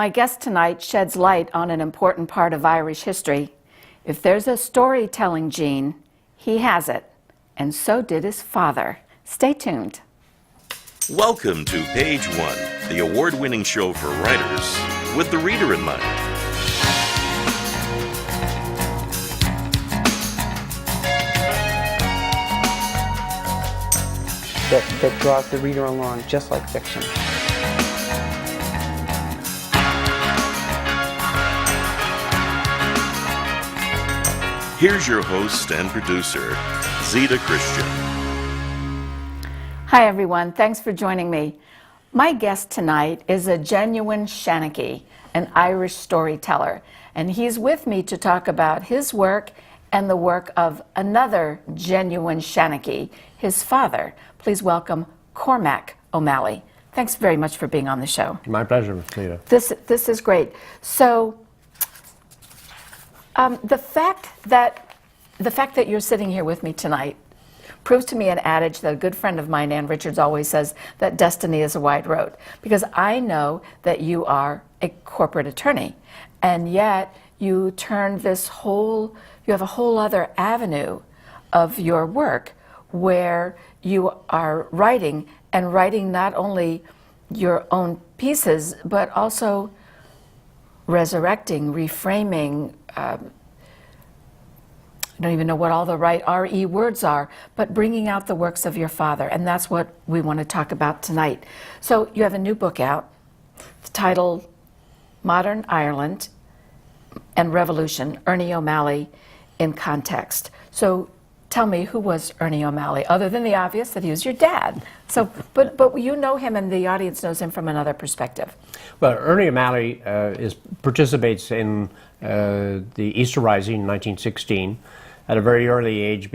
My guest tonight sheds light on an important part of Irish history. If there's a storytelling gene, he has it, and so did his father. Stay tuned. Welcome to Page One, the award-winning show for writers with the reader in mind. That draws the reader along, just like fiction. Here's your host and producer, Zita Christian. Hi everyone, thanks for joining me. My guest tonight is a genuine Shanachie, an Irish storyteller, and he's with me to talk about his work and the work of another genuine Shanachie, his father. Please welcome Cormac O'Malley. Thanks very much for being on the show. My pleasure, Zita. This is great. So, the fact that you're sitting here with me tonight proves to me an adage that a good friend of mine, Ann Richards, always says, that destiny is a wide road. Because I know that you are a corporate attorney, and yet you turn you have a whole other avenue of your work where you are writing, and writing not only your own pieces, but also resurrecting, reframing, I don't even know what all the right R-E words are, but bringing out the works of your father, and that's what we want to talk about tonight. So you have a new book out, titled Modern Ireland and Revolution, Ernie O'Malley in Context. So tell me, who was Ernie O'Malley, other than the obvious that he was your dad? So, but you know him, and the audience knows him from another perspective. Well, Ernie O'Malley participates in the Easter Rising in 1916. At a very early age,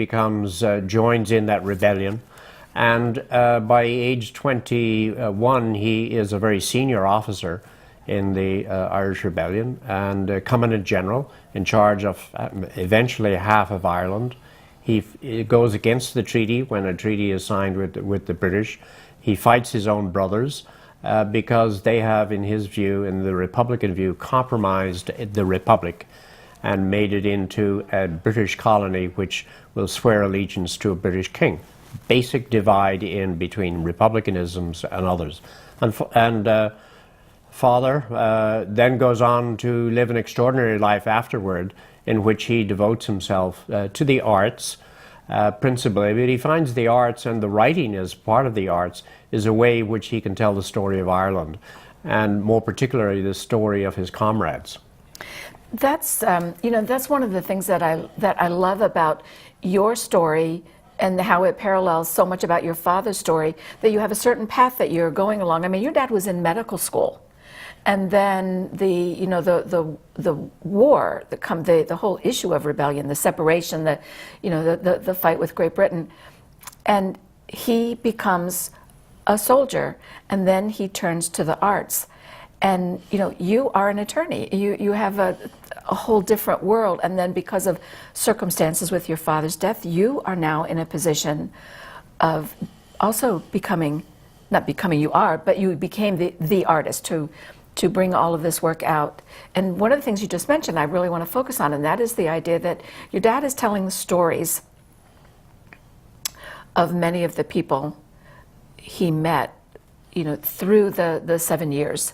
joins in that rebellion, and by age 21, he is a very senior officer in the Irish Rebellion, and commandant general in charge of eventually half of Ireland. He goes against the treaty when a treaty is signed with the British. He fights his own brothers because they have, in his view, in the Republican view, compromised the Republic and made it into a British colony which will swear allegiance to a British king. Basic divide in between republicanisms and others. And father then goes on to live an extraordinary life afterward, in which he devotes himself to the arts, principally, but he finds the arts, and the writing as part of the arts, is a way which he can tell the story of Ireland, and more particularly the story of his comrades. That's that's one of the things that I love about your story, and how it parallels so much about your father's story, that you have a certain path that you're going along. I mean, your dad was in medical school, and then the war, the whole issue of rebellion, the separation, the fight with Great Britain, and he becomes a soldier, and then he turns to the arts. And you are an attorney. You have a whole different world, and then because of circumstances with your father's death, you are now in a position of also becoming, not becoming you are, but you became the artist to bring all of this work out. And one of the things you just mentioned I really want to focus on, and that is the idea that your dad is telling the stories of many of the people he met, through the 7 years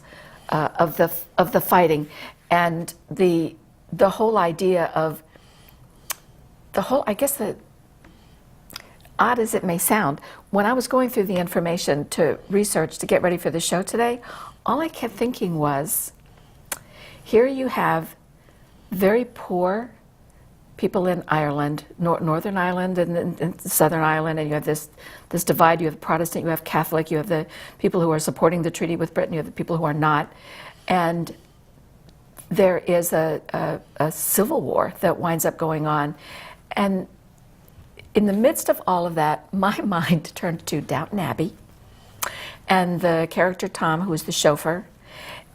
of the fighting, and the whole idea of I guess, the odd as it may sound, when I was going through the information to research to get ready for the show today, all I kept thinking was, here you have very poor people in Ireland, Northern Ireland and Southern Ireland, and you have this divide. You have Protestant, you have Catholic, you have the people who are supporting the treaty with Britain, you have the people who are not, and there is a civil war that winds up going on. And in the midst of all of that, my mind turned to Downton Abbey, and the character Tom, who is the chauffeur,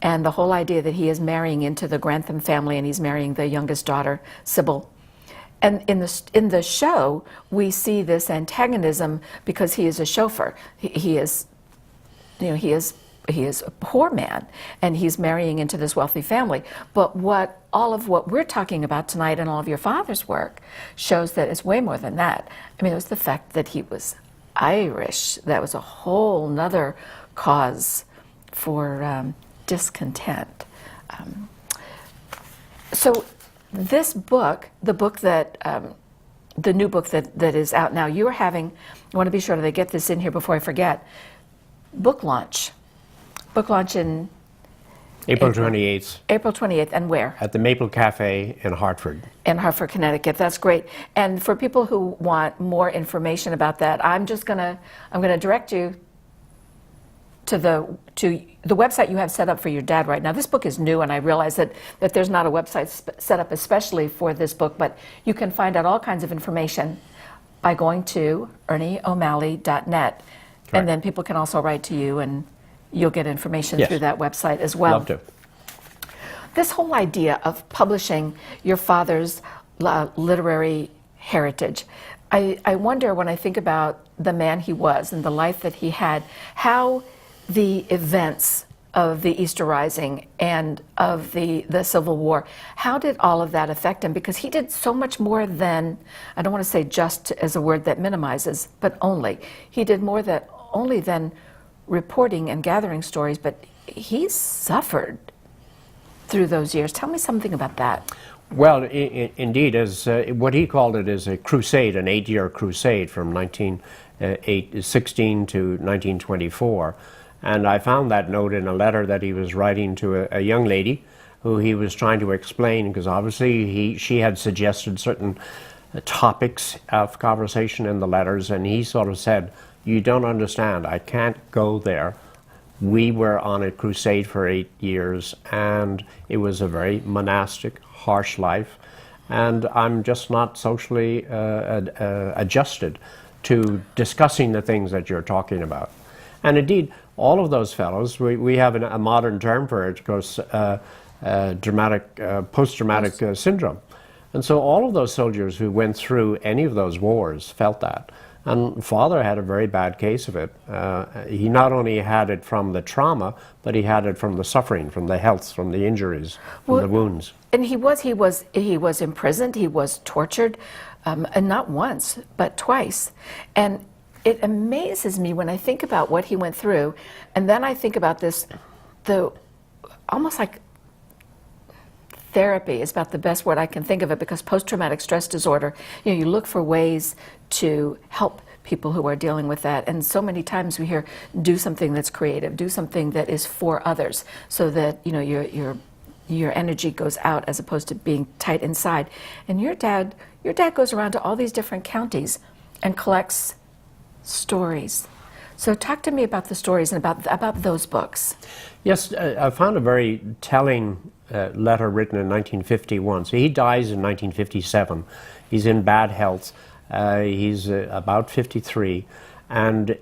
and the whole idea that he is marrying into the Grantham family, and he's marrying the youngest daughter, Sybil. And in the show, we see this antagonism because he is a chauffeur. He is is a poor man, and he's marrying into this wealthy family. But all of what we're talking about tonight and all of your father's work shows that it's way more than that. I mean, it was the fact that he was Irish. That was a whole nother cause for discontent. So this book, the new book that is out now, you are having, I want to be sure that I get this in here before I forget, book launch. Book launch in April 28th. April 28th, and where? At the Maple Cafe in Hartford. In Hartford, Connecticut. That's great. And for people who want more information about that, I'm gonna direct you to the website you have set up for your dad right now. This book is new, and I realize that there's not a website set up especially for this book, but you can find out all kinds of information by going to ErnieOMalley.net. And then people can also write to you, and you'll get information through that website as well. Love to. This whole idea of publishing your father's literary heritage, I wonder, when I think about the man he was and the life that he had, how the events of the Easter Rising and of the Civil War, how did all of that affect him? Because he did so much more than, I don't want to say just as a word that minimizes, but only. He did more than reporting and gathering stories, but he suffered through those years. Tell me something about that. Well, indeed, as what he called it is a crusade, an 8-year crusade from 1916 to 1924. And I found that note in a letter that he was writing to a young lady who he was trying to explain, because obviously she had suggested certain topics of conversation in the letters, and he sort of said, "You don't understand, I can't go there. We were on a crusade for 8 years, and it was a very monastic, harsh life, and I'm just not socially adjusted to discussing the things that you're talking about." And indeed, all of those fellows, we have a modern term for it, of course, post-traumatic syndrome. And so all of those soldiers who went through any of those wars felt that. And Father had a very bad case of it. He not only had it from the trauma, but he had it from the suffering, from the health, from the injuries, from the wounds. And he was imprisoned, he was tortured, and not once, but twice. And it amazes me when I think about what he went through, and then I think about almost like therapy is about the best word I can think of it, because post-traumatic stress disorder, you look for ways to help people who are dealing with that. And so many times we hear, do something that's creative, do something that is for others, so that your energy goes out as opposed to being tight inside. And your dad goes around to all these different counties and collects stories. So talk to me about the stories and about those books. Yes, I found a very telling letter written in 1951. So he dies in 1957. He's in bad health. He's about 53, and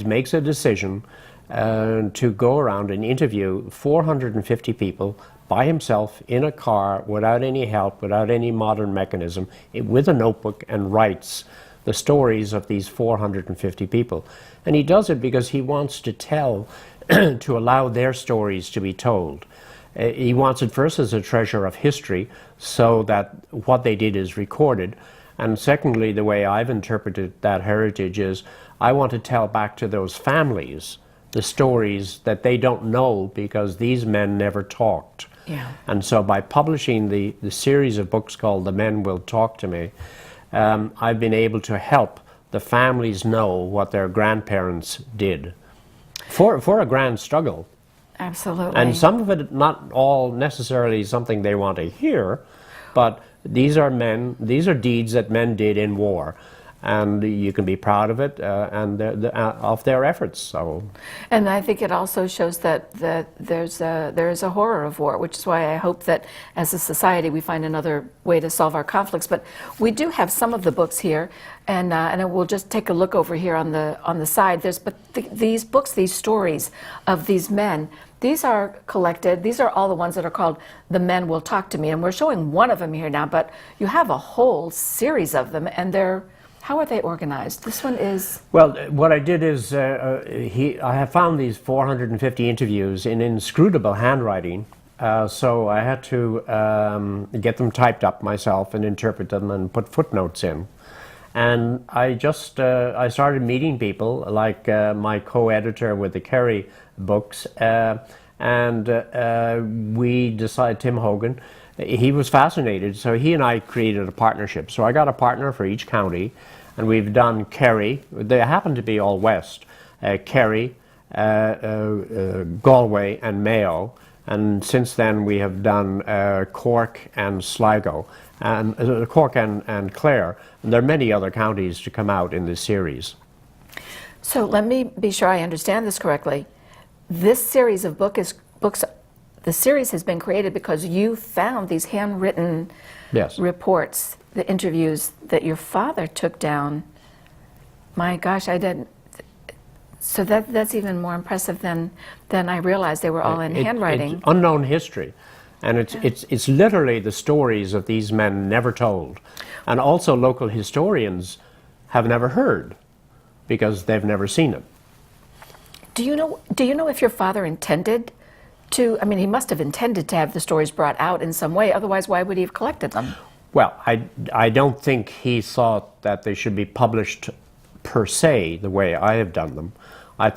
makes a decision to go around and interview 450 people by himself in a car, without any help, without any modern mechanism, with a notebook, and writes the stories of these 450 people. And he does it because he wants to to allow their stories to be told. He wants it first as a treasure of history, so that what they did is recorded. And secondly, the way I've interpreted that heritage is, I want to tell back to those families the stories that they don't know, because these men never talked. Yeah. And so by publishing the series of books called The Men Will Talk to Me, I've been able to help the families know what their grandparents did for a grand struggle. Absolutely. And some of it, not all necessarily something they want to hear, but these are deeds that men did in war. And you can be proud of it and of their efforts. So, and I think it also shows that there is a horror of war, which is why I hope that as a society we find another way to solve our conflicts. But we do have some of the books here, and we'll just take a look over here on the side. These books, these stories of these men. These are collected. These are all the ones that are called The Men Will Talk to Me, and we're showing one of them here now. But you have a whole series of them, and they're How are they organized? This one is... Well, what I did is I have found these 450 interviews in inscrutable handwriting, so I had to get them typed up myself and interpret them and put footnotes in. And I just I started meeting people like my co-editor with the Kerry books, and we decided, Tim Hogan, he was fascinated, so he and I created a partnership. So I got a partner for each county, and we've done Kerry. They happen to be all west. Kerry, Galway, and Mayo. And since then we have done Cork and Sligo, and Cork and Clare. And there are many other counties to come out in this series. So let me be sure I understand this correctly. This series of books, the series has been created because you found these handwritten Yes. reports, the interviews that your father took down. My gosh, I didn't. So that's even more impressive than I realized. They were all in handwriting. It's unknown history, and it's literally the stories of these men never told, and also local historians have never heard because they've never seen it. Do you know if your father intended to? I mean, he must have intended to have the stories brought out in some way. Otherwise, why would he have collected them? Well, I don't think he thought that they should be published per se the way I have done them. I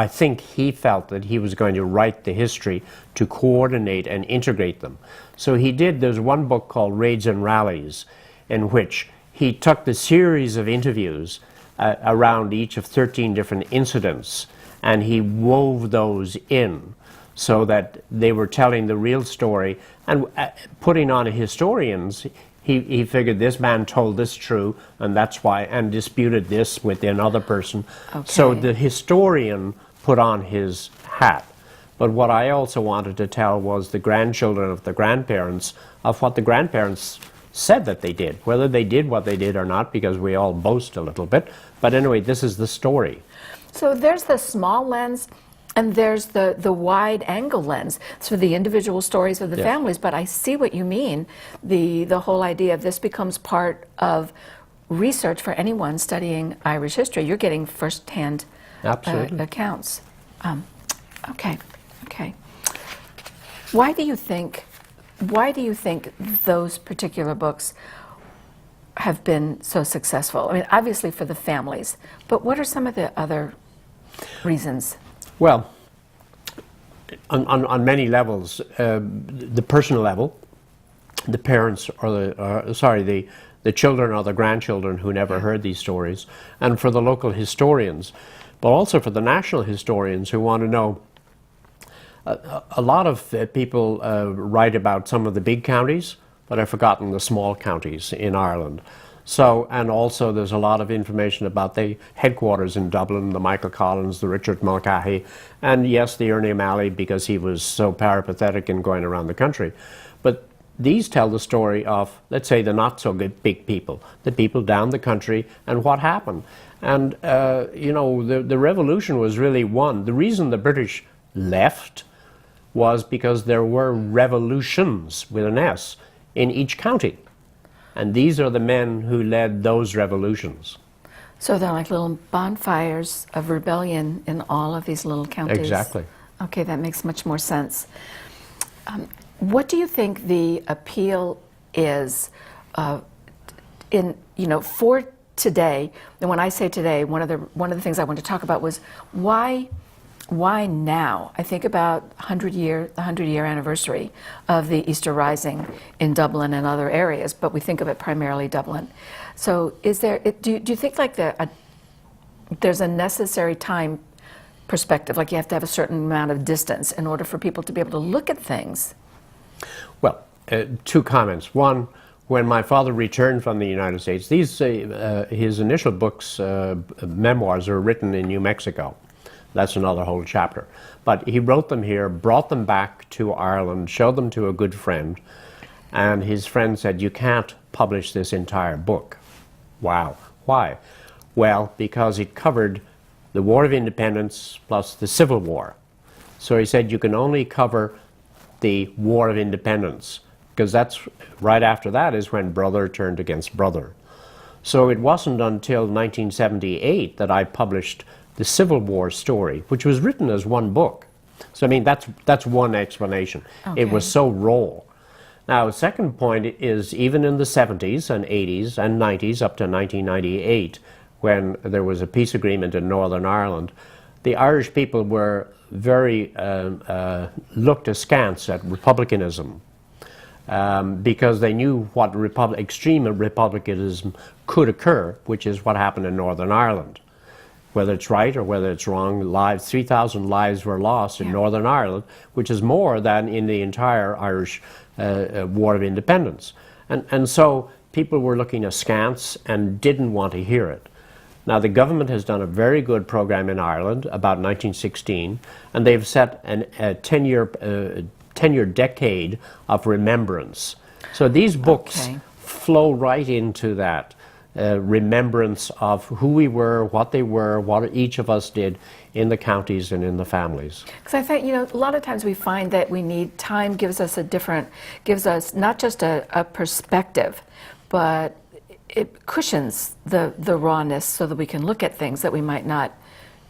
think he felt that he was going to write the history to coordinate and integrate them. So he did. There's one book called Raids and Rallies, in which he took the series of interviews around each of 13 different incidents, and he wove those in so that they were telling the real story and putting on historians. He figured this man told this true, and that's why, and disputed this with another person. Okay. So the historian put on his hat. But what I also wanted to tell was the grandchildren of the grandparents of what the grandparents said that they did, whether they did what they did or not, because we all boast a little bit. But anyway, this is the story. So there's the small lens, and there's the wide angle lens. It's for the individual stories of the Yes. families, but I see what you mean. The whole idea of this becomes part of research for anyone studying Irish history. You're getting firsthand Absolutely. accounts. Okay. Why do you think those particular books have been so successful? I mean, obviously for the families, but what are some of the other reasons? Well, on many levels, the personal level, the parents or the children or the grandchildren who never heard these stories, and for the local historians, but also for the national historians who want to know. A lot of people write about some of the big counties, but have forgotten the small counties in Ireland. So, and also there's a lot of information about the headquarters in Dublin, the Michael Collins, the Richard Mulcahy, and yes, the Ernie OMalley, because he was so peripatetic in going around the country. But these tell the story of, let's say, the not so good big people, the people down the country, and what happened. And, you know, the revolution was really won. The reason the British left was because there were revolutions, with an S, in each county. And these are the men who led those revolutions. So they're like little bonfires of rebellion in all of these little counties. Exactly. Okay, that makes much more sense. What do you think the appeal is for today? And when I say today, one of the things I want to talk about was why now? I think about the 100-year anniversary of the Easter Rising in Dublin and other areas, but we think of it primarily Dublin. So do you think like there's a necessary time perspective, like you have to have a certain amount of distance in order for people to be able to look at things? Well, two comments. One, when my father returned from the United States, his initial books, memoirs, are written in New Mexico. That's another whole chapter. But he wrote them here, brought them back to Ireland, showed them to a good friend, and his friend said, "You can't publish this entire book." Wow. Why? Well, because it covered the War of Independence plus the Civil War. So he said, you can only cover the War of Independence, because that's right after that is when brother turned against brother. So it wasn't until 1978 that I published the Civil War story, which was written as one book. So I mean, that's one explanation. Okay. It was so raw. Now, the second point is even in the 70s and 80s and 90s up to 1998, when there was a peace agreement in Northern Ireland, the Irish people were very looked askance at republicanism because they knew what extreme republicanism could occur, which is what happened in Northern Ireland. Whether it's right or whether it's wrong, 3,000 lives were lost in Northern Ireland, which is more than in the entire Irish War of Independence. And so people were looking askance and didn't want to hear it. Now, the government has done a very good program in Ireland about 1916, and they've set a 10-year decade of remembrance. So these books flow right into that. Remembrance of who we were, what they were, what each of us did in the counties and in the families. Because I think, a lot of times we find that we need time gives us not just a perspective, but it cushions the rawness so that we can look at things that we might not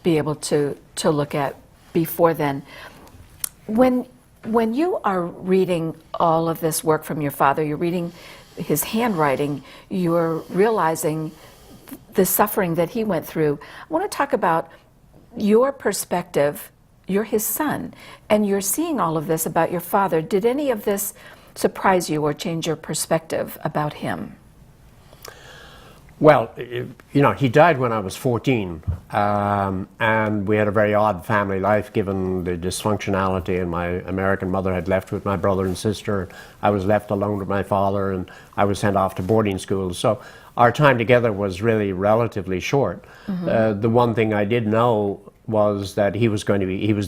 be able to look at before then. When you are reading all of this work from your father, you're reading his handwriting, you're realizing the suffering that he went through. I want to talk about your perspective. You're his son, and you're seeing all of this about your father. Did any of this surprise you or change your perspective about him? Well, he died when I was 14, and we had a very odd family life given the dysfunctionality, and my American mother had left with my brother and sister. I was left alone with my father, and I was sent off to boarding school. So our time together was really relatively short. Mm-hmm. The one thing I did know was that he was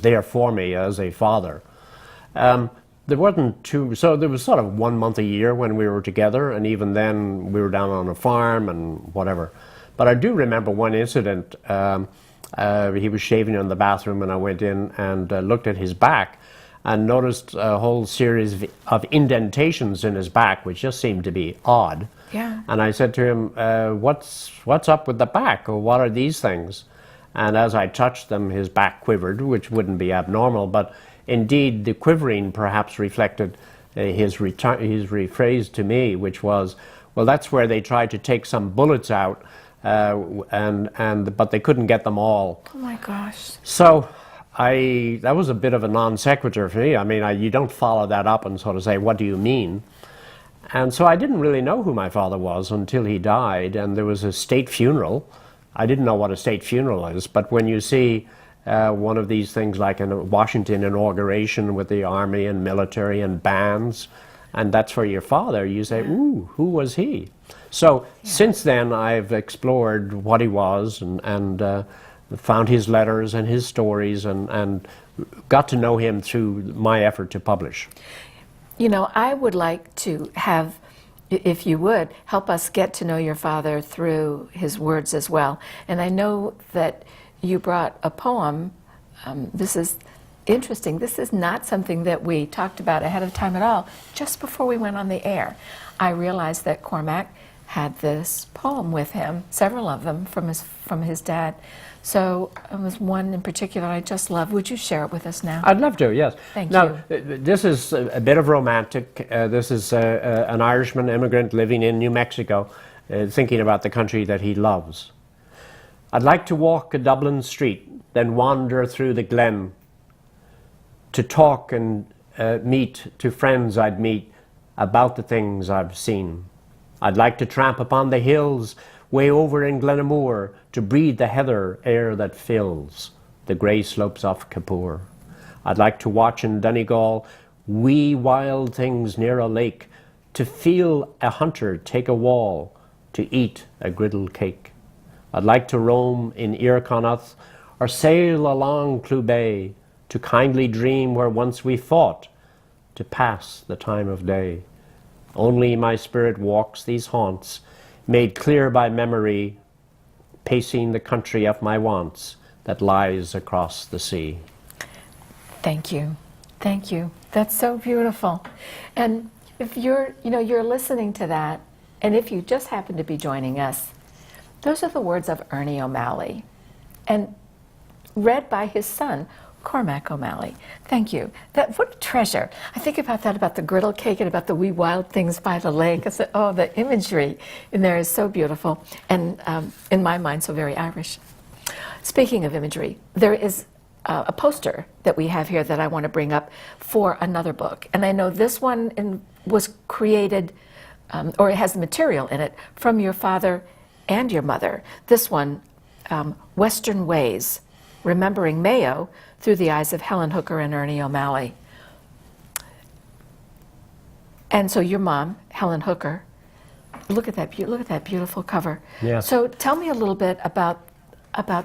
there for me as a father. There wasn't so there was sort of 1 month a year when we were together, and even then we were down on a farm and whatever. But I do remember one incident. He was shaving in the bathroom, and I went in and looked at his back and noticed a whole series of indentations in his back, which just seemed to be odd. Yeah. And I said to him, what's up with the back, or what are these things? And as I touched them, his back quivered, which wouldn't be abnormal, but indeed, the quivering perhaps reflected his rephrase to me, which was, well, that's where they tried to take some bullets out, but they couldn't get them all. Oh my gosh! So that was a bit of a non sequitur for me. I mean, you don't follow that up and sort of say, what do you mean? And so I didn't really know who my father was until he died, and there was a state funeral. I didn't know what a state funeral is, but when you see one of these things like a Washington inauguration with the army and military and bands, and that's for your father, you say, ooh, who was he? So since then I've explored what he was and found his letters and his stories and got to know him through my effort to publish. I would like to have, if you would, help us get to know your father through his words as well. And I know that you brought a poem. This is interesting. This is not something that we talked about ahead of time at all. Just before we went on the air, I realized that Cormac had this poem with him, several of them from his dad. So it was one in particular I just love. Would you share it with us now? I'd love to, yes. Thank you. you. This is a bit of romantic. This is an Irishman immigrant living in New Mexico, thinking about the country that he loves. I'd like to walk a Dublin street, then wander through the glen, to talk and meet to friends I'd meet about the things I've seen. I'd like to tramp upon the hills way over in Glenamore, to breathe the heather air that fills the grey slopes of Capur. I'd like to watch in Donegal wee wild things near a lake, to feel a hunter take a wall, to eat a griddle cake. I'd like to roam in Iarconnath, or sail along Clew Bay, to kindly dream where once we fought, to pass the time of day. Only my spirit walks these haunts, made clear by memory, pacing the country of my wants that lies across the sea. Thank you. Thank you. That's so beautiful. And if you're listening to that, and if you just happen to be joining us, Those are the words of Ernie O'Malley, and read by his son, Cormac O'Malley. Thank you. What a treasure. I think about that, about the griddle cake and about the wee wild things by the lake. I said, oh, the imagery in there is so beautiful, and in my mind, so very Irish. Speaking of imagery, there is a poster that we have here that I want to bring up for another book. And I know this one was created, or it has the material in it, from your father and your mother. This one, Western Ways, Remembering Mayo Through the Eyes of Helen Hooker and Ernie O'Malley. And so your mom, Helen Hooker, look at that beautiful cover. Yes. So tell me a little bit about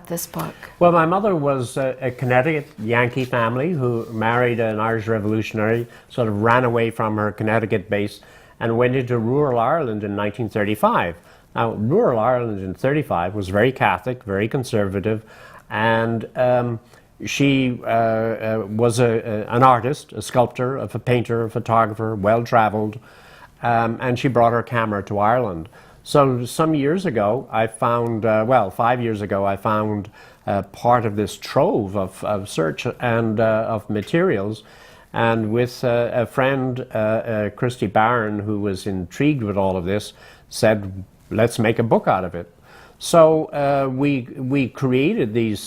this book. Well, my mother was a Connecticut Yankee family who married an Irish revolutionary, sort of ran away from her Connecticut base and went into rural Ireland in 1935. Now, rural Ireland in 1935 was very Catholic, very conservative, and she was an artist, a sculptor, a painter, a photographer, well-traveled, and she brought her camera to Ireland. So some years ago, I found, 5 years ago, I found part of this trove of search and of materials. And with a friend, Christy Barron, who was intrigued with all of this, said, let's make a book out of it. So we created these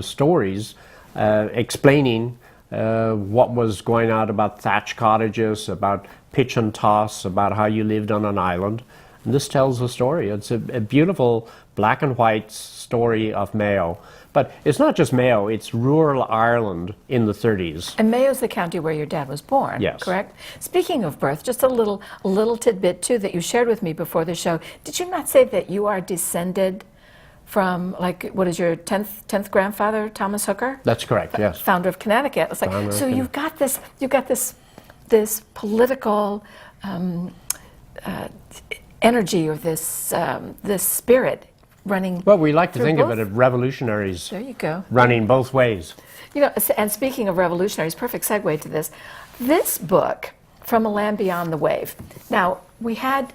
stories explaining what was going on about thatch cottages, about pitch and toss, about how you lived on an island. And this tells the story. It's a beautiful black and white story of Mayo. But it's not just Mayo, it's rural Ireland in the 30s. And Mayo's the county where your dad was born, yes. Correct? Speaking of birth, just a little tidbit too that you shared with me before the show. Did you not say that you are descended from, like, what is your 10th grandfather, Thomas Hooker? That's correct, yes. Founder of Connecticut. It's like, so you've got this political energy, or this spirit running. Well, we like to think both of it as revolutionaries. There you go. Running both ways. You know, and speaking of revolutionaries, perfect segue to this. This book, From a Land Beyond the Wave. Now, we had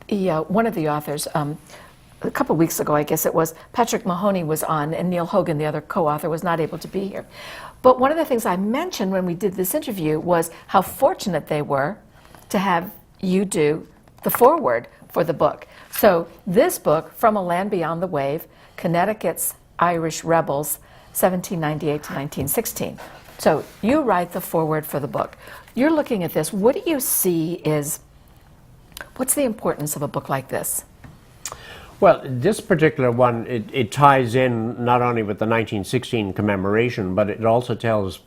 one of the authors, a couple weeks ago, I guess it was, Patrick Mahoney was on, and Neil Hogan, the other co-author, was not able to be here. But one of the things I mentioned when we did this interview was how fortunate they were to have you do the foreword for the book. So this book, From a Land Beyond the Wave, Connecticut's Irish Rebels, 1798 to 1916. So you write the foreword for the book. You're looking at this. What do you see what's the importance of a book like this? Well, this particular one, it ties in not only with the 1916 commemoration, but it also tells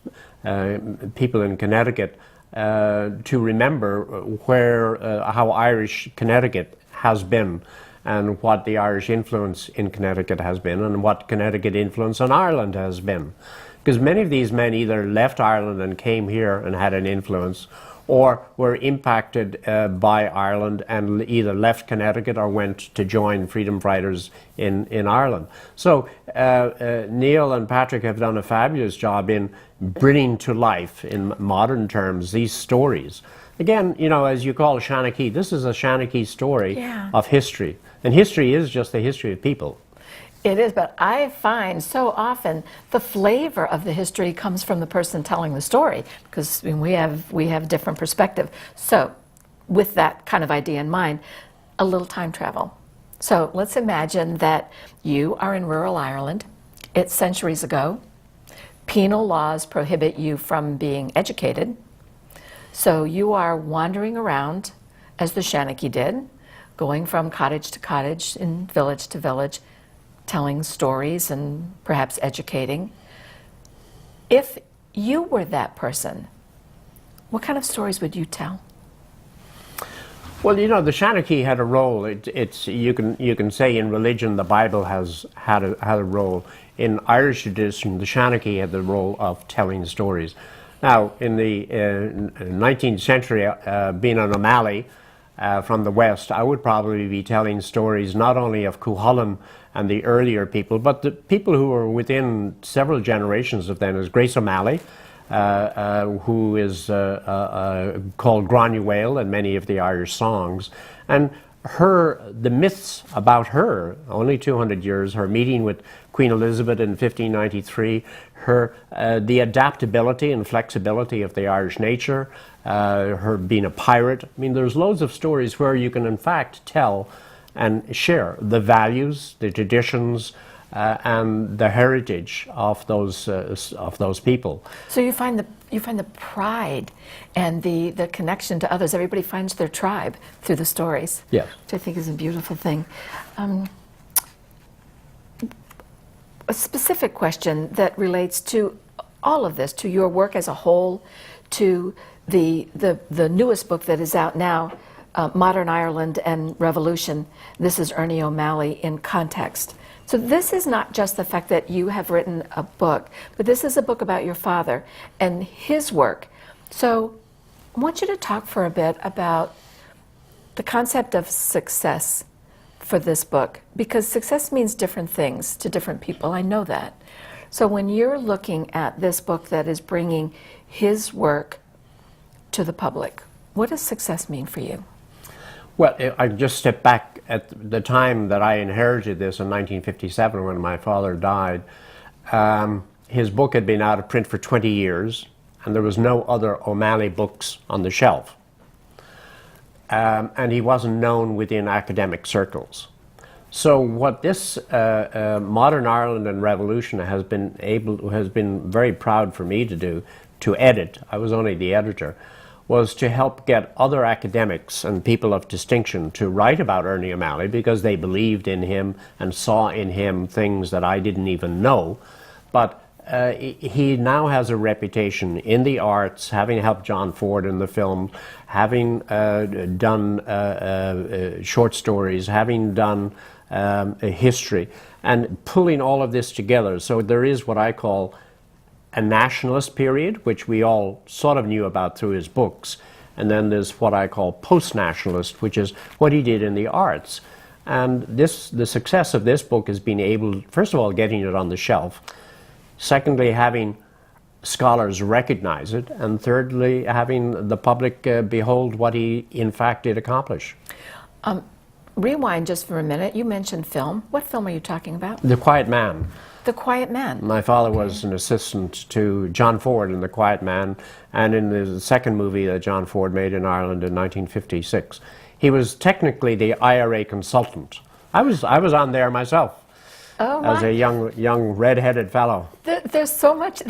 people in Connecticut to remember how Irish Connecticut has been, and what the Irish influence in Connecticut has been, and what Connecticut influence on Ireland has been. Because many of these men either left Ireland and came here and had an influence, or were impacted by Ireland and either left Connecticut or went to join freedom fighters in Ireland. So Neil and Patrick have done a fabulous job in bringing to life, in modern terms, these stories. Again, you know, as you call Shanachie, this is a Shanachie story of history. And history is just the history of people. It is, but I find so often the flavor of the history comes from the person telling the story, because we have different perspective. So with that kind of idea in mind, a little time travel. So let's imagine that you are in rural Ireland. It's centuries ago. Penal laws prohibit you from being educated. So you are wandering around, as the Shanachie did, going from cottage to cottage and village to village, telling stories and perhaps educating. If you were that person, what kind of stories would you tell? Well, you know, the Shanachie had a role. You can say in religion the Bible has had a role. In Irish tradition, the Shanachie had the role of telling stories. Now, in the 19th century, being an O'Malley from the West, I would probably be telling stories not only of Cuchulainn and the earlier people, but the people who were within several generations of them, as Grace O'Malley, who is called Granuaile in many of the Irish songs. And the myths about her, only 200 years, her meeting with Queen Elizabeth in 1593, the adaptability and flexibility of the Irish nature, her being a pirate. I mean, there's loads of stories where you can in fact tell and share the values, the traditions, and the heritage of those people. So you find the pride and the connection to others. Everybody finds their tribe through the stories. Yes. Which I think is a beautiful thing. A specific question that relates to all of this, to your work as a whole, to the newest book that is out now, Modern Ireland and Revolution. This is Ernie O'Malley in context. So this is not just the fact that you have written a book, but this is a book about your father and his work. So I want you to talk for a bit about the concept of success for this book, because success means different things to different people. I know that. So when you're looking at this book that is bringing his work to the public, what does success mean for you? Well, I just step back at the time that I inherited this in 1957 when my father died. His book had been out of print for 20 years, and there was no other O'Malley books on the shelf. And he wasn't known within academic circles. So what this Modern Ireland and Revolution has been very proud for me to do, to edit, I was only the editor, was to help get other academics and people of distinction to write about Ernie O'Malley because they believed in him and saw in him things that I didn't even know. But he now has a reputation in the arts, having helped John Ford in the film, having done short stories, having done a history, and pulling all of this together. So there is what I call a nationalist period, which we all sort of knew about through his books, and then there's what I call post-nationalist, which is what he did in the arts. And the success of this book has been able, first of all, getting it on the shelf, secondly, having scholars recognize it, and thirdly, having the public behold what he in fact did accomplish. Rewind just for a minute. You mentioned film. What film are you talking about? The Quiet Man. The Quiet Man. My father was an assistant to John Ford in The Quiet Man, and in the second movie that John Ford made in Ireland in 1956. He was technically the IRA consultant. I was on there myself. Oh, as a young red-headed fellow. There's so much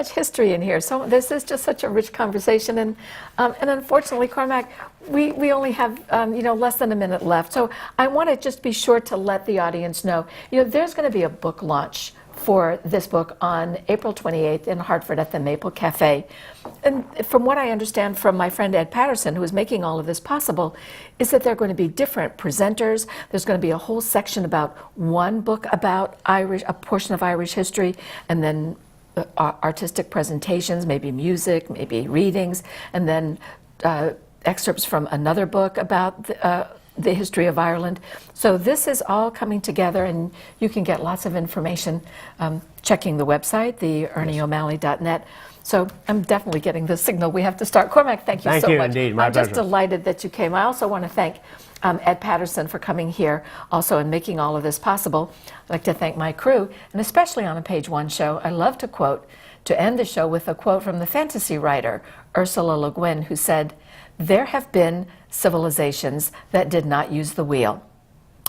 history in here. So this is just such a rich conversation, and unfortunately, Cormac, we only have less than a minute left. So I want to just be sure to let the audience know, there's going to be a book launch for this book on April 28th in Hartford at the Maple Cafe. And from what I understand from my friend Ed Patterson, who is making all of this possible, is that there are going to be different presenters. There's going to be a whole section about one book about a portion of Irish history, and then artistic presentations, maybe music, maybe readings, and then excerpts from another book about the history of Ireland. So this is all coming together, and you can get lots of information checking the website, the ErnieOMalley.net. So I'm definitely getting the signal we have to start. Cormac, thank you so much. Thank you indeed, my pleasure. I'm just delighted that you came. I also want to thank Ed Patterson for coming here also and making all of this possible. I'd like to thank my crew, and especially on a Page One show, I love to end the show with a quote from the fantasy writer Ursula Le Guin, who said, "There have been civilizations that did not use the wheel,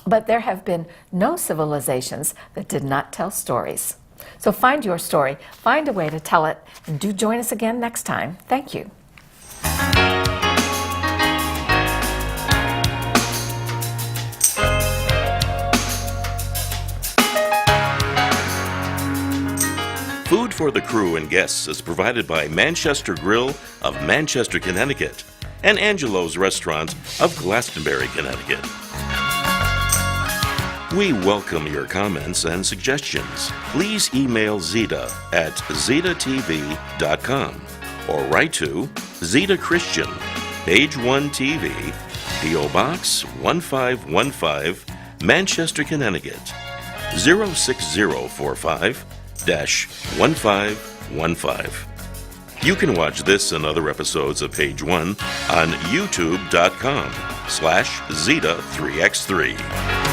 but there have been no civilizations that did not tell stories." So find your story, find a way to tell it, and do join us again next time. Thank you. Food for the crew and guests is provided by Manchester Grill of Manchester, Connecticut, and Angelo's Restaurant of Glastonbury, Connecticut. We welcome your comments and suggestions. Please email Zita at zitatv.com or write to Zita Christian, Page One TV, P.O. Box 1515, Manchester, Connecticut 06045-1515. You can watch this and other episodes of Page One on youtube.com/Zeta3x3.